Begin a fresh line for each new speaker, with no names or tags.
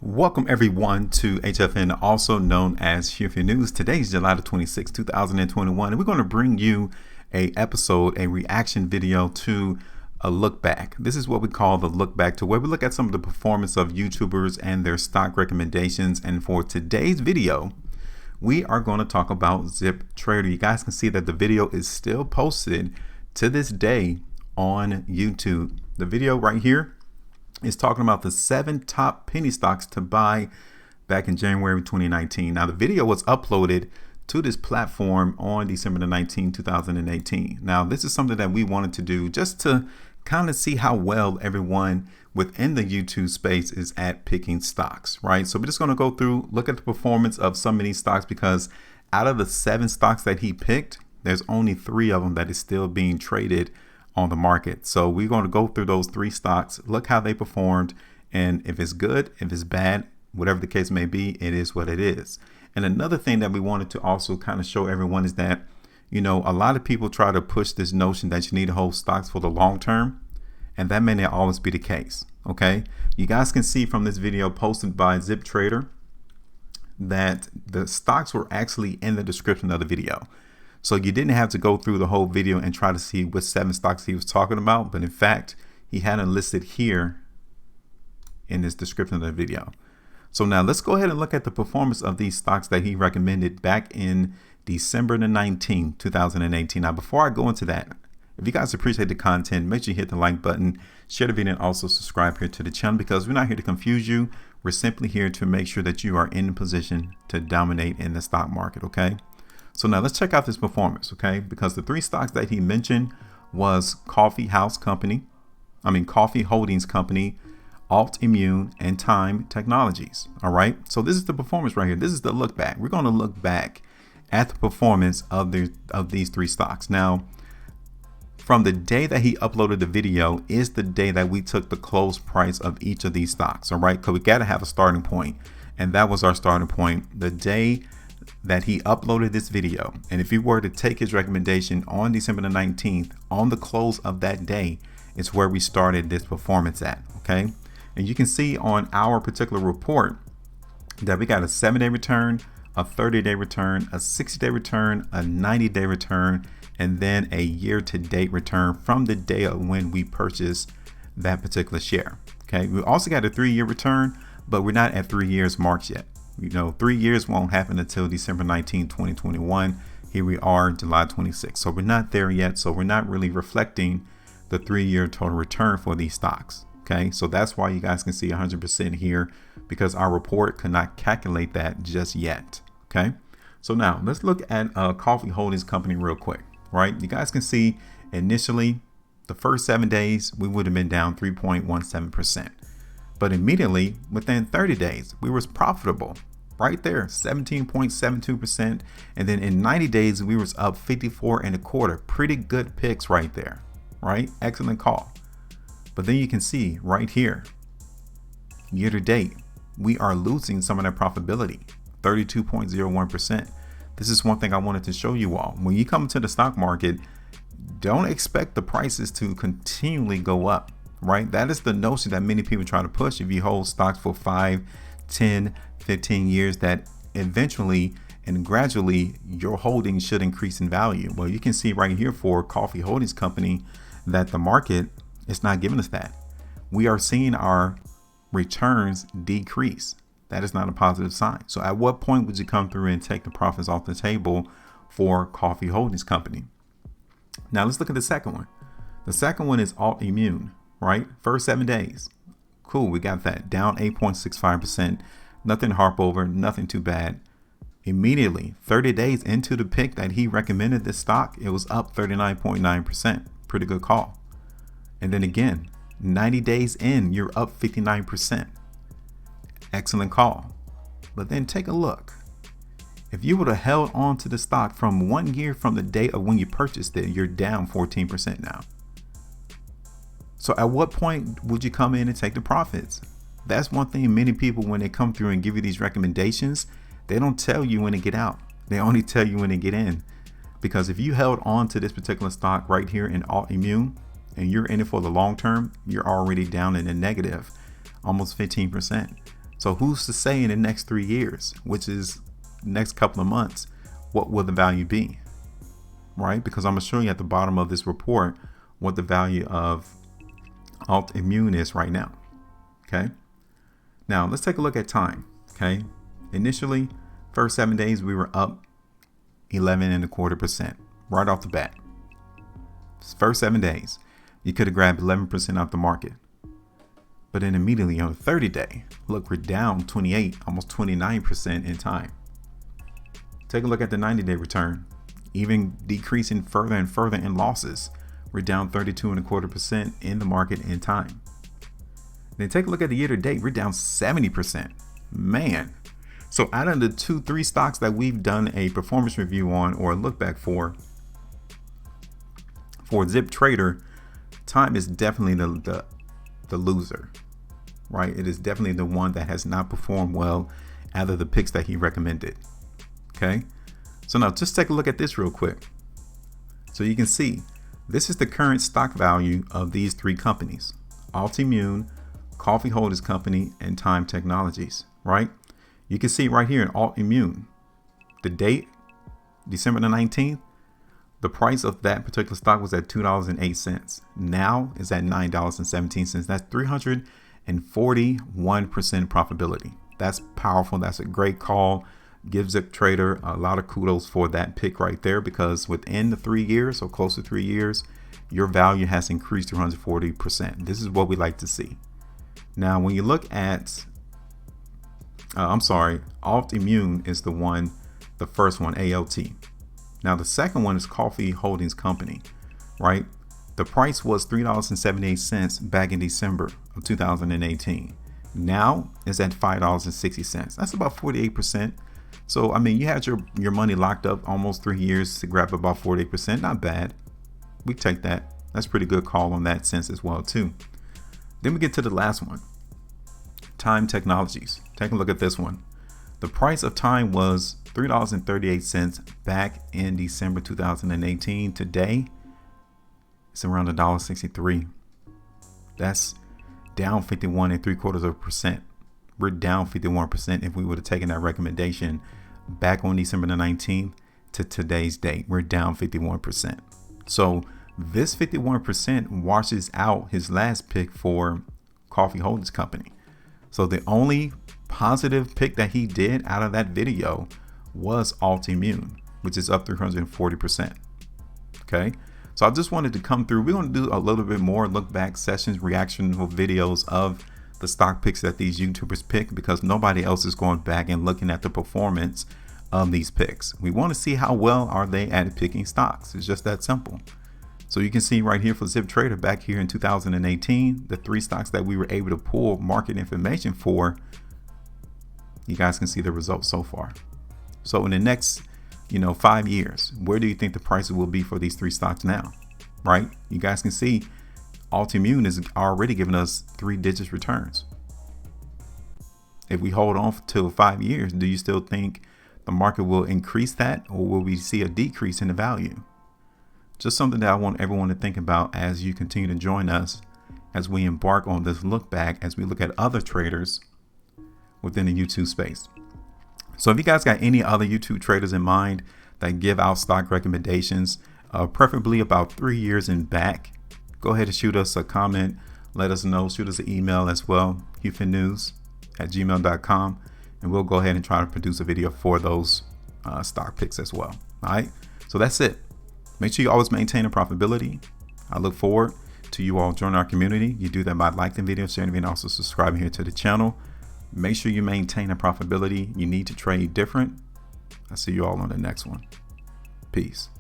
Welcome everyone to HueFin, also known as HueFin News. Today is July the 26th, 2021, and we're going to bring you a reaction video to a look back. This is what we call the look back, to where we look at some of the performance of YouTubers and their stock recommendations. And for today's video, we are going to talk about ZipTrader. You guys can see that the video is still posted to this day on YouTube. The video right here is talking about the 7 top penny stocks to buy back in January 2019. Now, the video was uploaded to this platform on December the 19th, 2018. Now, this is something that we wanted to do just to kind of see how well everyone within the YouTube space is at picking stocks, right? So we're just going to go through, look at the performance of some of these stocks, because out of the 7 stocks that he picked, there's only 3 of them that is still being traded on the market. So we're going to go through those 3 stocks, look how they performed, and if it's good, if it's bad, whatever the case may be, it is what it is. And another thing that we wanted to also kind of show everyone is that, you know, a lot of people try to push this notion that you need to hold stocks for the long term, and that may not always be the case. Okay, you guys can see from this video posted by ZipTrader that the stocks were actually in the description of the video. So you didn't have to go through the whole video and try to see which 7 stocks he was talking about, but in fact, he had it listed here in this description of the video. So now let's go ahead and look at the performance of these stocks that he recommended back in December the 19th, 2018. Now, before I go into that, if you guys appreciate the content, make sure you hit the like button, share the video, and also subscribe here to the channel, because we're not here to confuse you. We're simply here to make sure that you are in position to dominate in the stock market, okay? So now let's check out this performance, okay? Because the 3 stocks that he mentioned was Coffee Holdings Company, Altimmune, and Time Technologies. All right. So this is the performance right here. This is the look back. We're going to look back at the performance of these 3 stocks. Now, from the day that he uploaded the video is the day that we took the close price of each of these stocks. All right. Because we got to have a starting point, and that was our starting point the day that he uploaded this video. And if you were to take his recommendation on December the 19th, on the close of that day, it's where we started this performance at. Okay. And you can see on our particular report that we got a 7-day return, a 30-day return, a 60-day return, a 90-day return, and then a year-to-date return from the day of when we purchased that particular share. Okay. We also got a 3-year return, but we're not at 3 years marks yet. You know, 3 years won't happen until December 19, 2021. Here we are, July 26. So we're not there yet. So we're not really reflecting the 3-year total return for these stocks. Okay, so that's why you guys can see 100% here, because our report could not calculate that just yet. Okay, so now let's look at Coffee Holdings Company real quick. Right, you guys can see initially the first 7 days we would have been down 3.17%. But immediately within 30 days, we was profitable right there, 17.72%. And then in 90 days, we was up 54.25. Pretty good picks right there, right? Excellent call. But then you can see right here, year to date, we are losing some of that profitability, 32.01%. This is one thing I wanted to show you all. When you come into the stock market, don't expect the prices to continually go up. Right? That is the notion that many people try to push. If you hold stocks for 5, 10, 15 years, that eventually and gradually your holdings should increase in value. Well, you can see right here for Coffee Holdings Company that the market is not giving us that. We are seeing our returns decrease. That is not a positive sign. So at what point would you come through and take the profits off the table for Coffee Holdings Company? Now let's look at the second one. The second one is Altimmune. Right? First 7 days. Cool. We got that down 8.65%. Nothing to harp over. Nothing too bad. Immediately, 30 days into the pick that he recommended this stock, it was up 39.9%. Pretty good call. And then again, 90 days in, you're up 59%. Excellent call. But then take a look. If you would have held on to the stock from 1 year from the date of when you purchased it, you're down 14% now. So at what point would you come in and take the profits? That's one thing many people, when they come through and give you these recommendations, they don't tell you when to get out. They only tell you when to get in. Because if you held on to this particular stock right here in Altimmune and you're in it for the long term, you're already down in the negative, almost 15%. So who's to say in the next 3 years, which is next couple of months, what will the value be, right? Because I'm going to show you at the bottom of this report what the value of Altimmune is right now. Okay. Now let's take a look at time. Okay. Initially, first 7 days, we were up 11.25% right off the bat. First 7 days, you could have grabbed 11% off the market. But then immediately on the 30-day, look, we're down 28, almost 29% in time. Take a look at the 90-day return, even decreasing further and further in losses. We're down 32.25% in the market in time. Then take a look at the year to date, we're down 70%. Man. So out of the 2-3 stocks that we've done a performance review on or a look back for ZipTrader, time is definitely the loser, right? It is definitely the one that has not performed well out of the picks that he recommended. Okay. So now just take a look at this real quick. So you can see this is the current stock value of these 3 companies: Altimmune, Coffee Holders Company, and Time Technologies, right? You can see right here in Altimmune, the date, December the 19th, the price of that particular stock was at $2.08. Now is at $9.17. That's 341% profitability. That's powerful. That's a great call. Give ZipTrader a lot of kudos for that pick right there, because within the 3 years, or close to 3 years, your value has increased 340%. This is what we like to see. Now, when you look at, Altimmune is the first one, ALT. Now, the second one is Coffee Holdings Company, right? The price was $3.78 back in December of 2018. Now it's at $5.60. That's about 48%. So, I mean, you had your money locked up almost 3 years to grab about 48%. Not bad. We take that. That's a pretty good call on that sense as well, too. Then we get to the last one, Time Technologies. Take a look at this one. The price of Time was $3.38 back in December 2018. Today, it's around $1.63. That's down 51.75%. We're down 51% if we would have taken that recommendation back on December the 19th to today's date. We're down 51%. So this 51% washes out his last pick for Coffee Holders Company. So the only positive pick that he did out of that video was Altimmune, which is up 340%. Okay. So I just wanted to come through. We're going to do a little bit more look back sessions, reactionable videos of the stock picks that these YouTubers pick, because nobody else is going back and looking at the performance of these picks. We want to see how well are they at picking stocks. It's just that simple. So you can see right here for ZipTrader back here in 2018, the 3 stocks that we were able to pull market information for, you guys can see the results so far. So in the next, 5 years, where do you think the prices will be for these 3 stocks now? Right? You guys can see Altimmune is already giving us 3-digit returns. If we hold on till 5 years, do you still think the market will increase that, or will we see a decrease in the value? Just something that I want everyone to think about as you continue to join us as we embark on this look back, as we look at other traders within the YouTube space. So if you guys got any other YouTube traders in mind that give out stock recommendations, preferably about 3 years and back, go ahead and shoot us a comment. Let us know. Shoot us an email as well, HueFinnews@gmail.com, and we'll go ahead and try to produce a video for those stock picks as well. All right. So that's it. Make sure you always maintain a profitability. I look forward to you all joining our community. You do that by liking the video, sharing the video, and also subscribing here to the channel. Make sure you maintain a profitability. You need to trade different. I'll see you all on the next one. Peace.